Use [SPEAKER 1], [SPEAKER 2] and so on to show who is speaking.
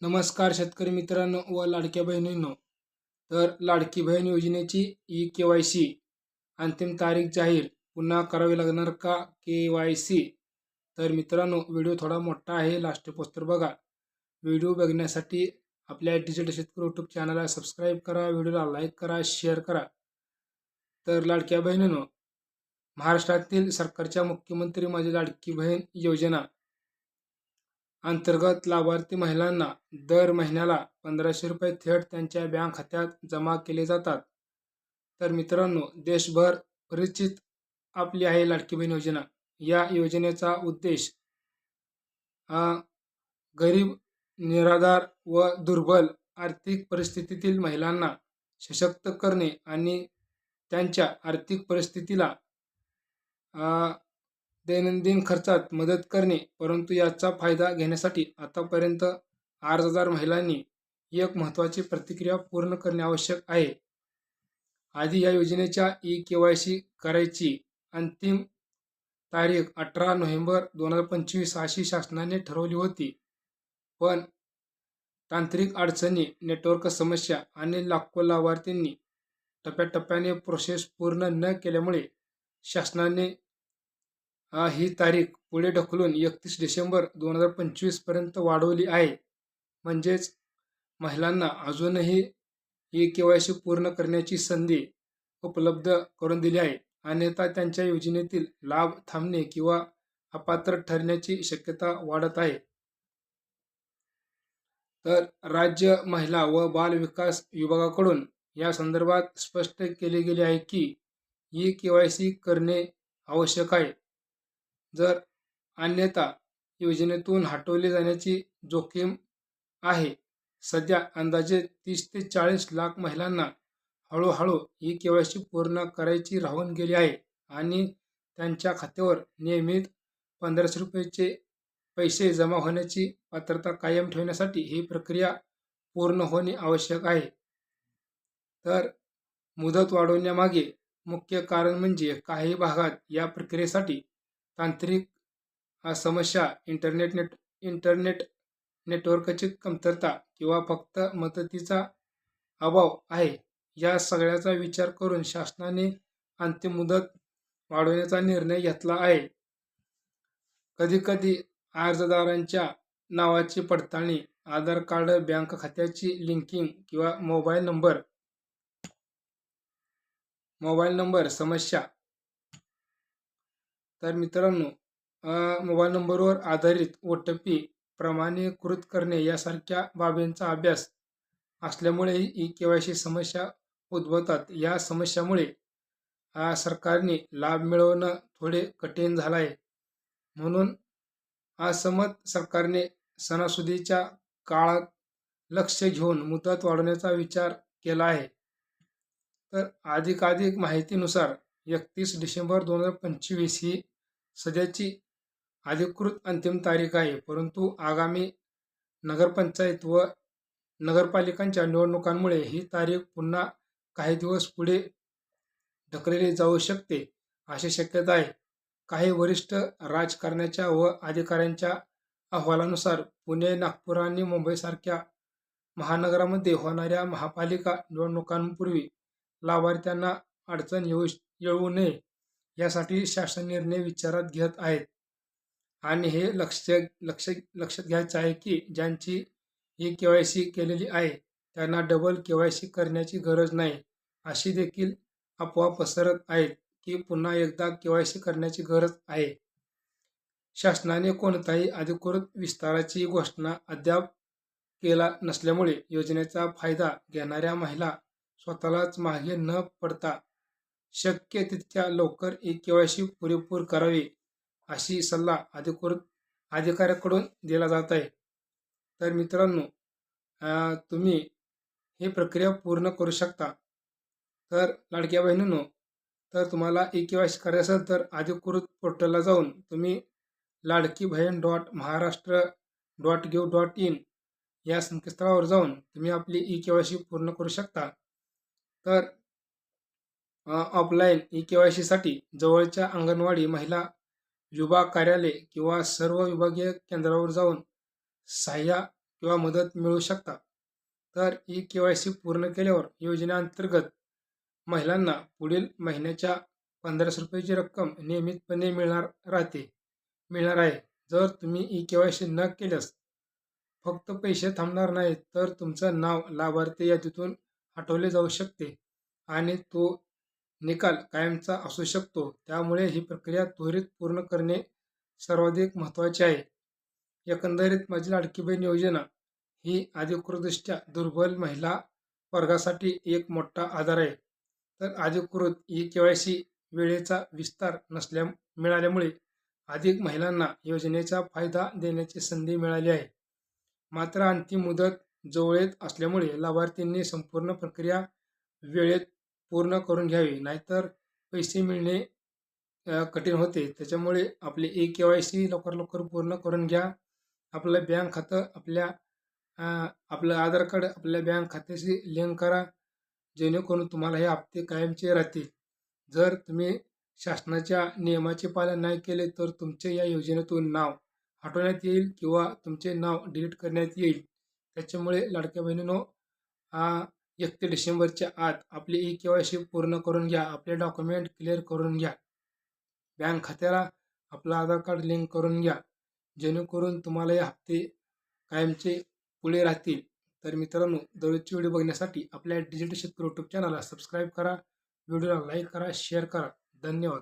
[SPEAKER 1] नमस्कार शेतकरी मित्रांनो व लाडक्या बहिणींनो. तर लाडकी बहीण योजनेची ई-के-वाय-सी अंतिम तारीख जाहीर. पुन्हा करावी लागणार का के-वाय-सी? तर मित्रांनो, व्हिडिओ थोडा मोठा आहे, लास्टपर्यंत बघा. व्हिडिओ बघण्यासाठी आपल्या डिजिटल शेतकरी यूट्यूब चॅनलला सबस्क्राईब करा, व्हिडिओला लाईक करा, शेअर करा. तर लाडक्या बहिणींनो, महाराष्ट्रातील सरकारच्या मुख्यमंत्री माझी लाडकी बहीण योजना अंतर्गत लाभार्थी महिलांना दर महिन्याला 1500 रुपये थेट त्यांच्या बँक खात्यात जमा केले जातात. तर मित्रांनो, देशभर परिचित आपली आहे लाडकी बहीण योजना. या योजनेचा उद्देश गरीब, निराधार व दुर्बल आर्थिक परिस्थितीतील महिलांना सशक्त करणे आणि त्यांच्या आर्थिक परिस्थितीला दैनंदिन खर्चात मदत करणे. परंतु याचा फायदा घेण्यासाठी आतापर्यंत 8,000 महिलांनी एक महत्त्वाची प्रतिक्रिया पूर्ण करणे आवश्यक आहे. आधी या योजनेच्या ई-के-वाय-सी करायची अंतिम तारीख 18 नोव्हेंबर 2025 अशी शासनाने ठरवली होती. पण तांत्रिक अडचणी, नेटवर्क समस्या आणि लाखो लाभार्थ्यांनी टप्प्याटप्प्याने प्रोसेस पूर्ण न केल्यामुळे शासनाने ही तारीख पुढे ढकलून 31 डिसेंबर 2025 पर्यंत वाढवली आहे. म्हणजेच महिलांना अजूनही ई-के-वाय-सी पूर्ण करण्याची संधी उपलब्ध करून दिली आहे. अन्यथा त्यांच्या योजनेतील लाभ थांबणे किंवा अपात्र ठरण्याची शक्यता वाढत आहे. तर राज्य महिला व बाल विकास विभागाकडून या संदर्भात स्पष्ट केले गेले आहे की ई-के-वाय-सी करणे आवश्यक आहे. जर अन्यथा योजनेतून हटवले जाण्याची जोखीम आहे. सध्या अंदाजे 30 ते 40 लाख महिलांना हळूहळू ई-के-वाय-सी पूर्ण करायची राहून गेली आहे आणि त्यांच्या खात्यावर नियमित 1500 रुपयेचे पैसे जमा होण्याची पात्रता कायम ठेवण्यासाठी ही प्रक्रिया पूर्ण होणे आवश्यक आहे. तर मुदत वाढवण्यामागे मुख्य कारण म्हणजे काही भागात या प्रक्रियेसाठी तांत्रिक समस्या, इंटरनेट नेटवर्कची कमतरता किंवा फक्त मदतीचा अभाव आहे. या सगळ्याचा विचार करून शासनाने अंतिम मुदत वाढवण्याचा निर्णय घेतला आहे. कधीकधी अर्जदारांच्या नावाची पडताळणी, आधार कार्ड, बँक खात्याची लिंकिंग किंवा मोबाईल नंबर समस्या. तर मित्रांनो, मोबाईल नंबरवर आधारित OTP प्रमाणीकृत करणे यासारख्या बाबींचा अभ्यास असल्यामुळेही ई-के-वाय-सी समस्या उद्भवतात. या समस्यामुळे सरकारने लाभ मिळवणं थोडे कठीण झालं आहे. म्हणून असमत सरकारने सणासुदीच्या काळात लक्ष घेऊन मुदत वाढवण्याचा विचार केला आहे. तर अधिकाधिक माहितीनुसार 31 डिसेंबर 2025 ही सध्याची अधिकृत अंतिम तारीख आहे. परंतु आगामी नगरपंचायत व नगरपालिकांच्या निवडणुकांमुळे ही तारीख पुन्हा काही दिवस पुढे ढकलली जाऊ शकते अशी शक्यता आहे. काही वरिष्ठ राजकारण्याच्या व अधिकाऱ्यांच्या अहवालानुसार पुणे, नागपूर आणि मुंबईसारख्या महानगरामध्ये होणाऱ्या महापालिका निवडणुकांपूर्वी लाभार्थ्यांना अडचण येऊ नये यासाठी शासन निर्णय विचारात घेत आहेत. आणि हे लक्षात घ्यायचं आहे की ज्यांची ई-के-वाय-सी केलेली आहे त्यांना डबल के-वाय-सी करण्याची गरज नाही, अशी देखील अफवा पसरत आहेत की पुन्हा एकदा के-वाय-सी करण्याची गरज आहे. शासनाने कोणत्याही अधिकृत विस्ताराची घोषणा अद्याप केला नसल्यामुळे योजनेचा फायदा घेणाऱ्या महिला स्वतःलाच मागे न पडता शक्य तितक्या लवकर ई-के-वाय-सी पुरेपूर करावी अशी सल्ला अधिकृत अधिकाऱ्याकडून दिला जात आहे. तर मित्रांनो, तुम्ही ही प्रक्रिया पूर्ण करू शकता. तर लाडक्या बहिणींनो, तर तुम्हाला ई-के-वाय-सी करायचं असेल तर अधिकृत पोर्टलला जाऊन तुम्ही ladkibahn.maharashtra.gov.in या संकेतस्थळावर जाऊन तुम्ही आपली ई-के-वाय-सी पूर्ण करू शकता. तर ऑफलाईन ई-के-वाय-सीसाठी जवळच्या अंगणवाडी, महिला विभाग कार्यालय किंवा सर्व विभागीय केंद्रावर जाऊन सहाय्या किंवा मदत मिळू शकता. तर ई-के-वाय-सी पूर्ण केल्यावर योजनेअंतर्गत महिलांना पुढील महिन्याच्या ₹1500ची रक्कम नियमितपणे मिळणार आहे. जर तुम्ही ई-के-वाय-सी न केल्यास फक्त पैसे थांबणार नाहीत, तर तुमचं नाव लाभार्थी यादीतून हटवले जाऊ शकते आणि तो निकाल कायमचा असू शकतो. त्यामुळे ही प्रक्रिया त्वरित पूर्ण करणे सर्वाधिक महत्त्वाचे आहे. एकंदरीत माझी लाडकी बहीण योजना ही अधिकृतदृष्ट्या दुर्बल महिला वर्गासाठी एक मोठा आधार आहे. तर अधिकृत ई-के-वाय-सी वेळेचा विस्तार मिळाल्यामुळे अधिक महिलांना योजनेचा फायदा देण्याची संधी मिळाली आहे. मात्र अंतिम मुदत जवळ असल्यामुळे लाभार्थींनी संपूर्ण प्रक्रिया वेळेत पूर्ण करून घ्यावी, नाहीतर पैसे मिळणे कठीण होते. त्याच्यामुळे आपले ई-के-वाय-सी लवकर पूर्ण करून घ्या. आपलं बँक खातं आपलं आधार कार्ड आपल्या बँक खात्याशी लिंक करा, जेणेकरून तुम्हाला हे हप्ते कायमचे राहतील. जर तुम्ही शासनाच्या नियमाचे पालन नाही केले, तर तुमचे या योजनेतून नाव हटवण्यात येईल किंवा तुमचे नाव डिलीट करण्यात येईल. त्याच्यामुळे लाडक्या बहिणींनो, 31 डिसेंबरच्या आत आपली ई-के-वाय-सी पूर्ण करून घ्या. आपले डॉक्युमेंट क्लिअर करून घ्या. बँक खात्याला आपलं आधार कार्ड लिंक करून घ्या, जेणेकरून तुम्हाला हे हप्ते कायमचे पुढे राहतील. तर मित्रांनो, दररोजची व्हिडिओ बघण्यासाठी आपल्या डिजिटल शेतकरी यूट्यूब चॅनलला सबस्क्राईब करा, व्हिडिओला लाईक करा, शेअर करा. धन्यवाद.